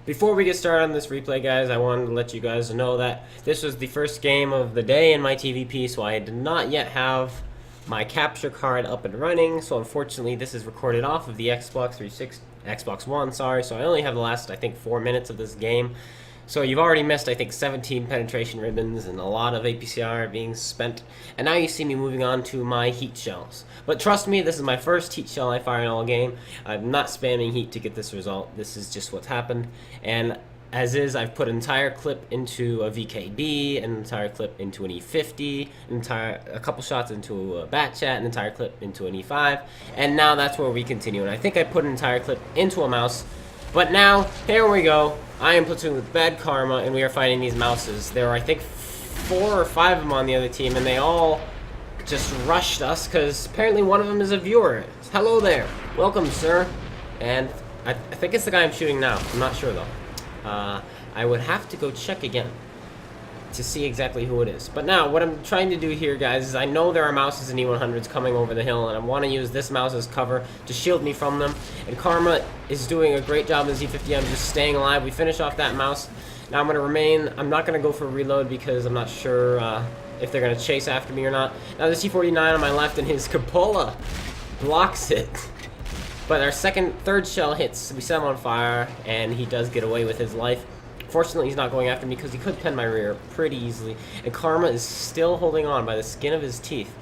Before we get started on this replay, guys, I wanted to let you guys know that this was the first game of the day in my TVP, so I did not yet have my capture card up and running. So unfortunately, this is recorded off of the Xbox One, sorry. So I only have the last, I think, 4 minutes of this game. So you've already missed, I think, 17 penetration ribbons and a lot of APCR being spent. And now you see me moving on to my heat shells. But trust me, this is my first heat shell I fire in all game. I'm not spamming heat to get this result. This is just what's happened. And as is, I've put an entire clip into a VKD, an entire clip into an E50, a couple shots into a bat chat, an entire clip into an E5. And now that's where we continue. And I think I put an entire clip into a mouse. But now, here we go. I am platoon with Bad Karma, and we are fighting these mouses. There are, I think, 4 or 5 of them on the other team, and they all just rushed us, because apparently one of them is a viewer. Hello there. Welcome, sir. And I think it's the guy I'm shooting now. I'm not sure, though. I would have to go check again to see exactly who it is. But now, what I'm trying to do here, guys, is I know there are mouses and E100s coming over the hill, and I want to use this mouse as cover to shield me from them. And Karma is doing a great job in Z50. I'm just staying alive. We finish off that mouse. Now I'm going to remain. I'm not going to go for a reload because I'm not sure if they're going to chase after me or not. Now the C49 on my left, and his cupola blocks it. But our third shell hits. We set him on fire, and he does get away with his life. Fortunately, he's not going after me because he could pen my rear pretty easily. And Karma is still holding on by the skin of his teeth.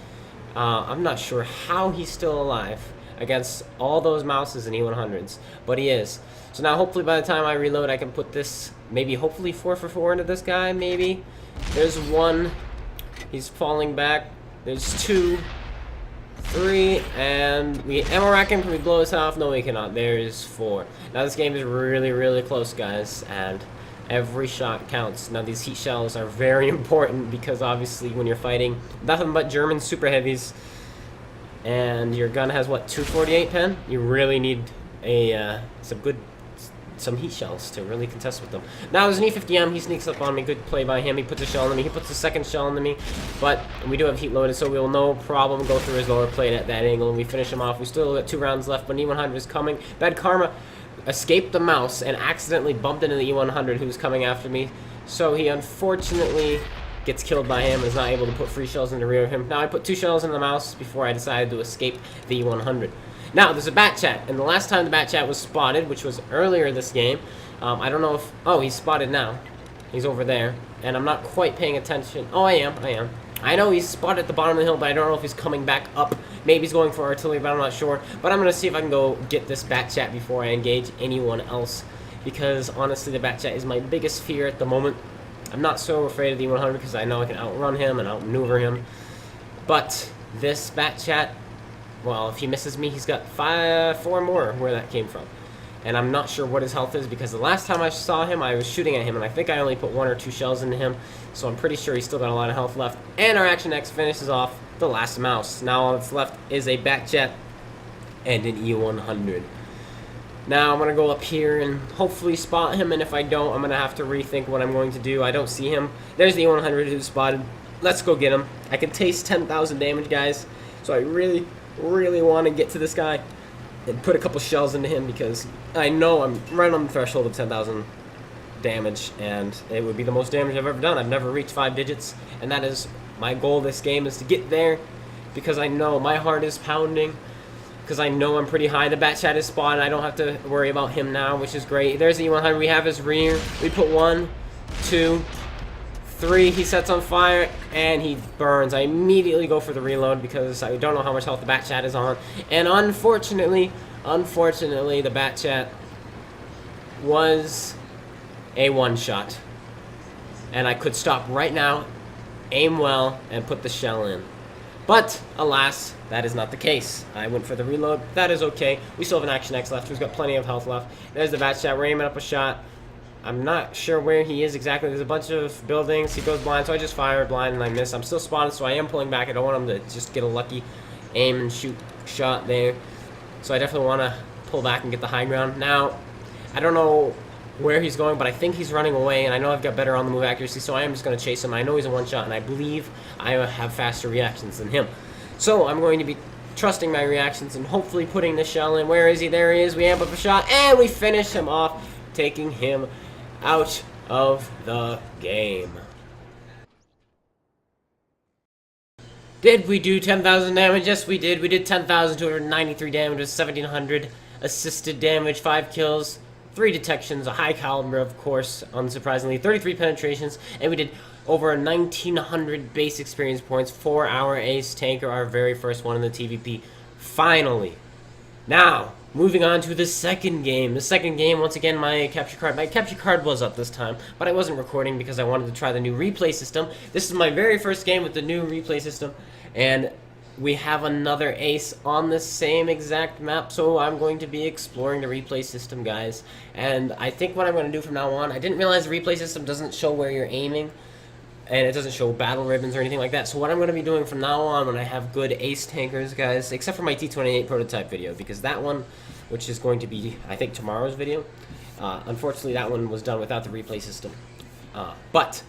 I'm not sure how he's still alive against all those mouses and E100s, but he is. So now hopefully by the time I reload, I can put this, maybe hopefully 4 for 4 into this guy, maybe. There's 1. He's falling back. There's 2. 3, and we ammo rack him. Can we blow this off? No, we cannot. There's 4. Now this game is really, really close, guys, and every shot counts. Now these heat shells are very important because obviously when you're fighting nothing but German super heavies and your gun has what, 248 pen, you really need some heat shells to really contest with them. Now there's an E50M, he sneaks up on me, good play by him, he puts a shell into me, he puts a second shell into me, but we do have heat loaded, so we'll no problem go through his lower plate at that angle, and we finish him off. We still got 2 rounds left, but E100 is coming. Bad Karma escaped the mouse and accidentally bumped into the E100 who was coming after me, so he unfortunately gets killed by him and is not able to put free shells in the rear of him. Now I put 2 shells in the mouse before I decided to escape the E100. Now, there's a bat chat, and the last time the bat chat was spotted, which was earlier this game, I don't know if... Oh, he's spotted now. He's over there, and I'm not quite paying attention. Oh, I am. I know he's spotted at the bottom of the hill, but I don't know if he's coming back up. Maybe he's going for artillery, but I'm not sure. But I'm going to see if I can go get this bat chat before I engage anyone else, because honestly, the bat chat is my biggest fear at the moment. I'm not so afraid of the E100 because I know I can outrun him and outmaneuver him. But this bat chat... Well, if he misses me, he's got 4 more where that came from. And I'm not sure what his health is because the last time I saw him, I was shooting at him, and I think I only put 1 or 2 shells into him. So I'm pretty sure he's still got a lot of health left. And our Action X finishes off the last mouse. Now all that's left is a bat jet and an E100. Now I'm going to go up here and hopefully spot him, and if I don't, I'm going to have to rethink what I'm going to do. I don't see him. There's the E100 who's spotted. Let's go get him. I can taste 10,000 damage, guys. So I really want to get to this guy and put a couple shells into him because I know I'm right on the threshold of 10,000 damage, and it would be the most damage I've ever done. I've never reached 5 digits, and that is my goal this game, is to get there because I know my heart is pounding because I know I'm pretty high. The bat chat is spotted. I don't have to worry about him now, which is great. There's the E100. We have his rear. We put 1, 2, 3, he sets on fire, and he burns. I immediately go for the reload because I don't know how much health the bat chat is on. And unfortunately, the bat chat was a one-shot. And I could stop right now, aim well, and put the shell in. But, alas, that is not the case. I went for the reload. That is okay. We still have an Action X left, who's got plenty of health left. There's the bat chat. We're aiming up a shot. I'm not sure where he is exactly. There's a bunch of buildings. He goes blind, so I just fire blind and I miss. I'm still spotted, so I am pulling back. I don't want him to just get a lucky aim and shoot shot there. So I definitely want to pull back and get the high ground. Now, I don't know where he's going, but I think he's running away, and I know I've got better on-the-move accuracy, so I am just going to chase him. I know he's a one-shot, and I believe I have faster reactions than him. So I'm going to be trusting my reactions and hopefully putting the shell in. Where is he? There he is. We amp up a shot, and we finish him off. taking him out of the game. Did we do 10,000 damage? Yes, we did. We did 10,293 damage with 1,700 assisted damage, 5 kills, 3 detections, a high caliber, of course, unsurprisingly, 33 penetrations, and we did over 1,900 base experience points for our ace tanker, our very first one in the TVP. Finally. Now, moving on to the second game. The second game, once again, my capture card was up this time, but I wasn't recording because I wanted to try the new replay system. This is my very first game with the new replay system, and we have another ace on the same exact map, so I'm going to be exploring the replay system, guys. And I think what I'm going to do from now on, I didn't realize the replay system doesn't show where you're aiming, and it doesn't show battle ribbons or anything like that. So what I'm going to be doing from now on when I have good ace tankers, guys, except for my T28 prototype video, because that one, which is going to be, I think, tomorrow's video, unfortunately that one was done without the replay system. But,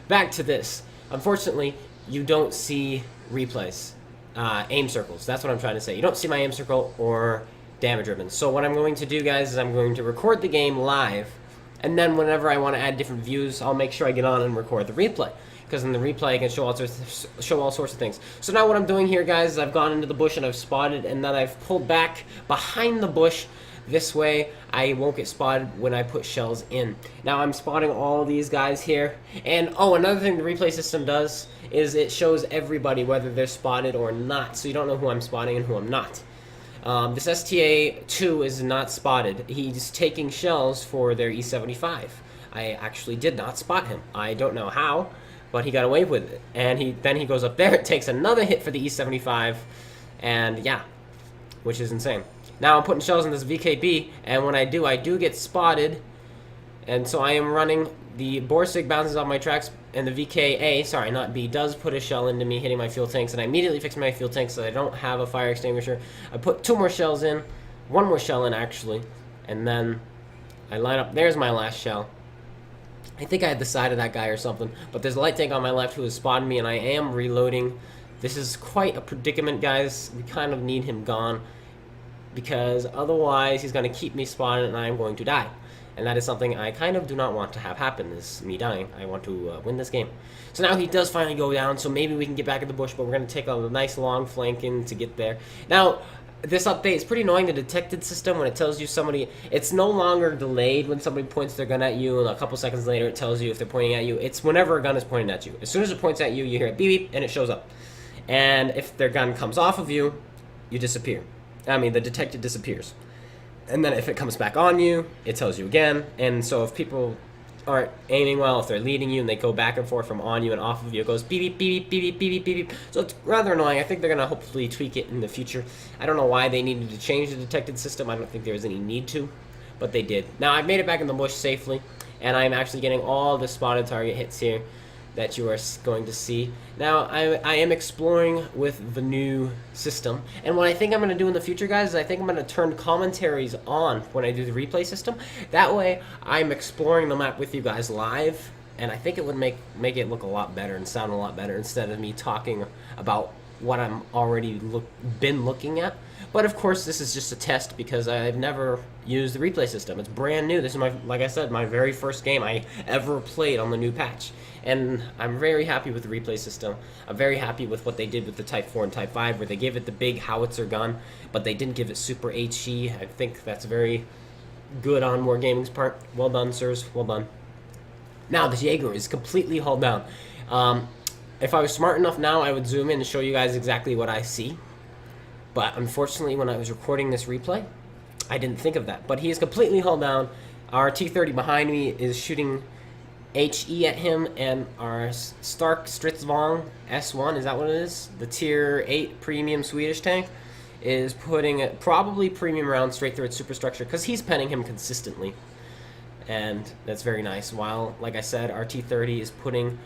back to this. Unfortunately, you don't see replays, aim circles. That's what I'm trying to say. You don't see my aim circle or damage ribbons. So what I'm going to do, guys, is I'm going to record the game live, and then whenever I want to add different views, I'll make sure I get on and record the replay. Because in the replay, I can show all sorts of things. So now what I'm doing here, guys, is I've gone into the bush and I've spotted, and then I've pulled back behind the bush. This way, I won't get spotted when I put shells in. Now I'm spotting all these guys here. And, oh, another thing the replay system does is it shows everybody whether they're spotted or not. So you don't know who I'm spotting and who I'm not. This STA-2 is not spotted. He's taking shells for their E75. I actually did not spot him. I don't know how, but he got away with it. And then he goes up there, it takes another hit for the E75, and yeah, which is insane. Now I'm putting shells in this VKB, and when I do get spotted, and so I am running, the Borsig bounces off my tracks, and the VKA, sorry, not B, does put a shell into me, hitting my fuel tanks, and I immediately fix my fuel tanks so I don't have a fire extinguisher. I put 2 more shells in, 1 more shell in actually, and then I line up, there's my last shell. I think I had the side of that guy or something, but there's a light tank on my left who has spotted me, and I am reloading. This is quite a predicament, guys. We kind of need him gone, because otherwise he's going to keep me spotted and I'm going to die. And that is something I kind of do not want to have happen, is me dying. I want to win this game. So now he does finally go down, so maybe we can get back in the bush, but we're going to take a nice long flank in to get there. Now, this update is pretty annoying, the detected system, when it tells you somebody, it's no longer delayed when somebody points their gun at you, and a couple seconds later it tells you if they're pointing at you. It's whenever a gun is pointing at you. As soon as it points at you, you hear it beep, beep, and it shows up. And if their gun comes off of you, you disappear. I mean, the detected disappears. And then if it comes back on you, it tells you again. And so if people aren't aiming well, if they're leading you and they go back and forth from on you and off of you, it goes beep, beep, beep, beep, beep, beep, beep, beep. So it's rather annoying. I think they're going to hopefully tweak it in the future. I don't know why they needed to change the detected system. I don't think there was any need to, but they did. Now, I've made it back in the bush safely, and I'm actually getting all the spotted target hits here that you are going to see. Now, I am exploring with the new system, and what I think I'm going to do in the future, guys, is I think I'm going to turn commentaries on when I do the replay system. That way, I'm exploring the map with you guys live, and I think it would make it look a lot better and sound a lot better instead of me talking about what I'm already been looking at. But of course, this is just a test because I've never used the replay system. It's brand new. This is like I said, my very first game I ever played on the new patch. And I'm very happy with the replay system. I'm very happy with what they did with the Type 4 and Type 5, where they gave it the big howitzer gun, but they didn't give it super HE. I think that's very good on Wargaming's part. Well done, sirs. Well done. Now, the Jaeger is completely hulled down. If I was smart enough now, I would zoom in and show you guys exactly what I see. But unfortunately, when I was recording this replay, I didn't think of that. But he is completely hulled down. Our T-30 behind me is shooting HE at him, and our Stark Stridsvagn S1, is that what it is? The Tier 8 premium Swedish tank is putting probably premium rounds straight through its superstructure because he's penning him consistently. And that's very nice. While, like I said, our T-30 is putting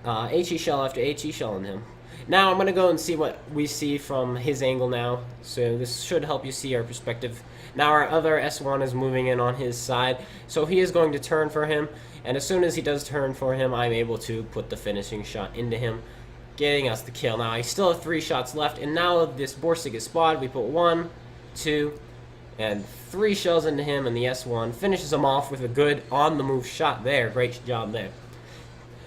HE shell after HE shell on him. Now I'm going to go and see what we see from his angle now. So this should help you see our perspective. Now our other S1 is moving in on his side. So he is going to turn for him. And as soon as he does turn for him, I'm able to put the finishing shot into him, getting us the kill. Now I still have 3 shots left. And now this Borsig is spotted. We put 1, 2, and 3 shells into him, and the S1 finishes him off with a good on-the-move shot there. Great job there.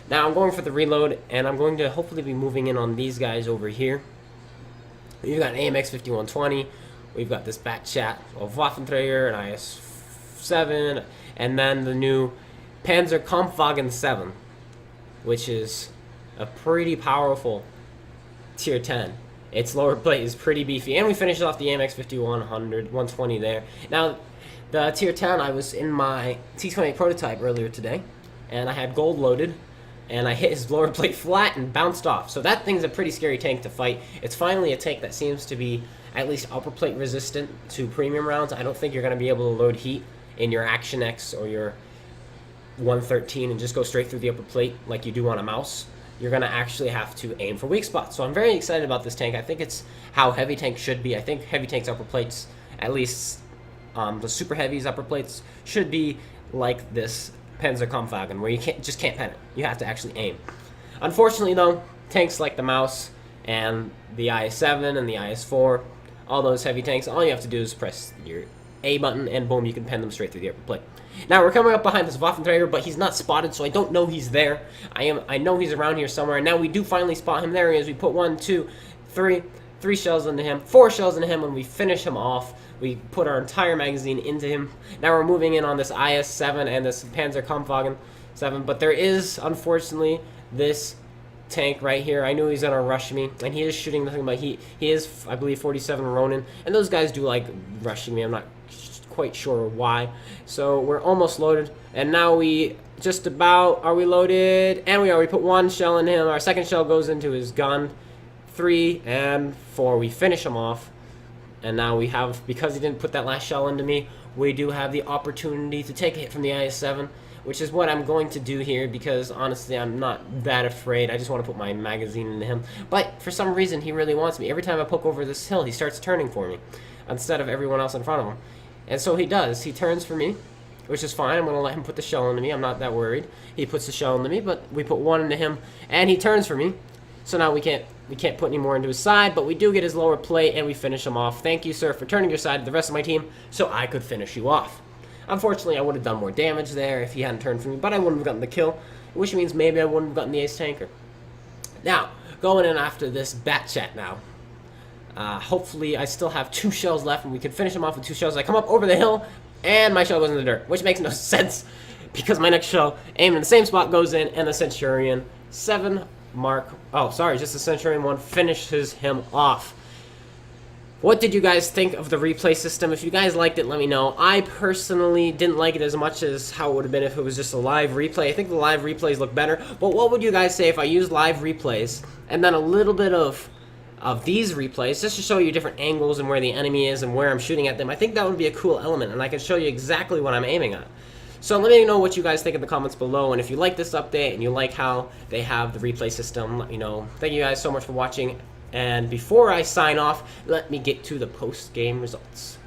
Now I'm going for the reload, and I'm going to hopefully be moving in on these guys over here. We've got an AMX 5120, we've got this Batchat of Waffenträger, an IS-7, and then the new Panzerkampfwagen 7, which is a pretty powerful tier 10. Its lower plate is pretty beefy, and we finished off the AMX 5100, 120 there. Now, the tier 10, I was in my T28 prototype earlier today, and I had gold loaded, and I hit his lower plate flat and bounced off. So that thing's a pretty scary tank to fight. It's finally a tank that seems to be at least upper plate resistant to premium rounds. I don't think you're going to be able to load heat in your Action X or your 113 and just go straight through the upper plate like you do on a mouse. You're going to actually have to aim for weak spots. So I'm very excited about this tank. I think it's how heavy tanks should be. I think heavy tanks upper plates, at least the super heavies upper plates, should be like this Panzerkampfwagen, where you just can't pen it. You have to actually aim. Unfortunately, though, tanks like the Mouse and the IS-7 and the IS-4, all those heavy tanks, all you have to do is press your A button, and boom, you can pen them straight through the upper plate. Now we're coming up behind this Waffenträger, but he's not spotted, so I don't know he's there. I know he's around here somewhere, and now we do finally spot him. There he is. We put 1, 2, 3 shells into him, 4 shells into him, and we finish him off. We put our entire magazine into him. Now we're moving in on this IS-7 and this Panzerkampfwagen 7, but there is, unfortunately, this tank right here. I knew he's gonna rush me, and he is shooting nothing but he is, I believe, 47 Ronin, and those guys do like rushing me. I'm not quite sure why. So we're almost loaded, and now we just about are we loaded, and we are. We put 1 shell in him. Our second shell goes into his gun. 3 and 4. We finish him off, and now we have, because he didn't put that last shell into me, we do have the opportunity to take a hit from the IS-7, which is what I'm going to do here, because honestly I'm not that afraid. I just want to put my magazine into him, but for some reason he really wants me. Every time I poke over this hill, he starts turning for me instead of everyone else in front of him. And so he does. He turns for me, which is fine. I'm going to let him put the shell into me. I'm not that worried. He puts the shell into me, but we put 1 into him, and he turns for me. So now we can't put any more into his side, but we do get his lower plate, and we finish him off. Thank you, sir, for turning your side to the rest of my team so I could finish you off. Unfortunately, I would have done more damage there if he hadn't turned for me, but I wouldn't have gotten the kill, which means maybe I wouldn't have gotten the ace tanker. Now, going in after this Batchat now. Hopefully, I still have 2 shells left, and we can finish him off with 2 shells. I come up over the hill, and my shell goes in the dirt, which makes no sense, because my next shell, aimed in the same spot, goes in, and the Centurion 7 Mark, just the Centurion 1 finishes him off. What did you guys think of the replay system? If you guys liked it, let me know. I personally didn't like it as much as how it would have been if it was just a live replay. I think the live replays look better, but what would you guys say if I used live replays and then a little bit of these replays just to show you different angles and where the enemy is and where I'm shooting at them? I think that would be a cool element, and I can show you exactly what I'm aiming at. So let me know what you guys think in the comments below, and if you like this update and you like how they have the replay system, let me know. Thank you guys so much for watching, and before I sign off, let me get to the post-game results.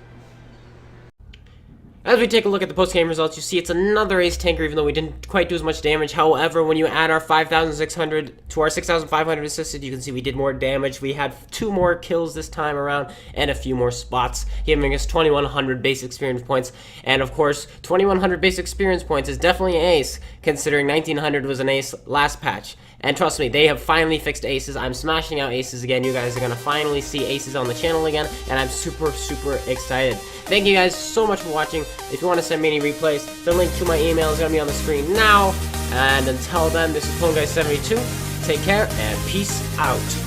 As we take a look at the post-game results, you see it's another ace tanker, even though we didn't quite do as much damage. However, when you add our 5,600 to our 6,500 assisted, you can see we did more damage. We had 2 more kills this time around and a few more spots, giving us 2,100 base experience points. And of course, 2,100 base experience points is definitely an ace, considering 1,900 was an ace last patch. And trust me, they have finally fixed aces. I'm smashing out aces again. You guys are going to finally see aces on the channel again, and I'm super, super excited. Thank you guys so much for watching. If you want to send me any replays, the link to my email is going to be on the screen now. And until then, this is PwnGuy72. Take care, and peace out.